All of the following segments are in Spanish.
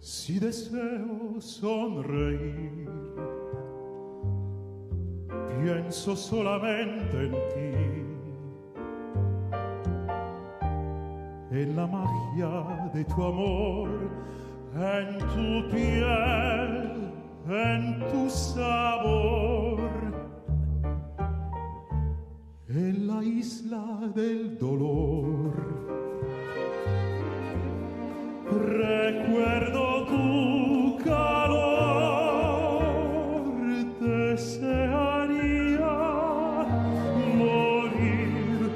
Si deseo sonreír, pienso solamente en ti, en la magia de tu amor, en tu piel, en tu sabor, en la isla del dolor. Recuerdo tu calor, desearía morir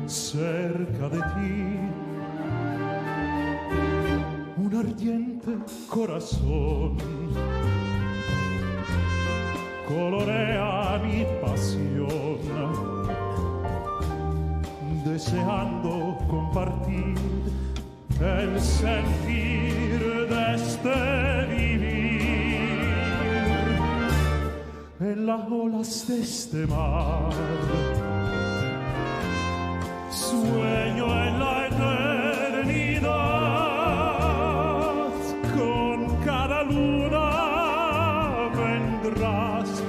cerca de ti. Un ardiente corazón colorea mi pasión, deseando compartir el sentir de este vivir en las olas de este mar. Sueño en la eternidad, con cada luna vendrás,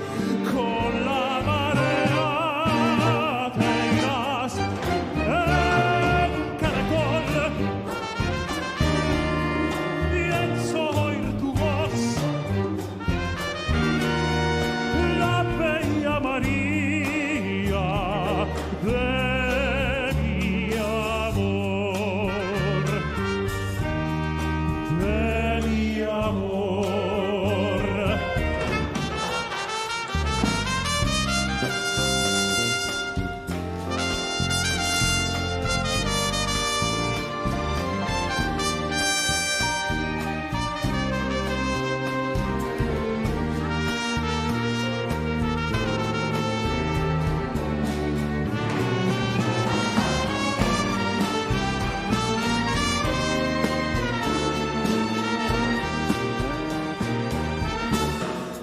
con la marea te irás, en caracol pienso oír tu voz, la bella María de mi amor, de mi amor.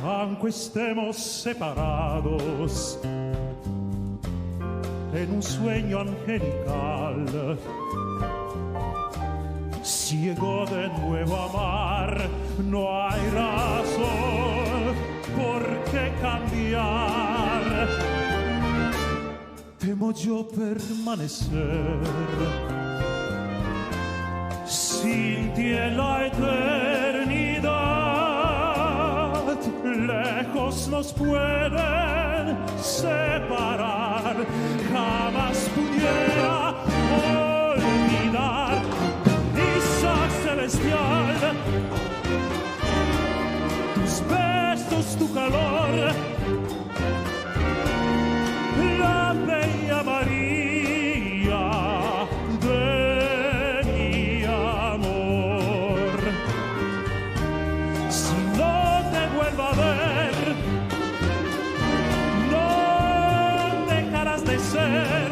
Aunque estemos separados en un sueño angelical, ciego de nuevo amar, no hay razón por qué cambiar. Temo yo permanecer sin ti en la eternidad. Lejos nos pueden separar, jamás pudiera olvidar Isa celestial, tus besos, tu calor, la bella María de mi amor. Si no te vuelvo a ver, no dejarás de ser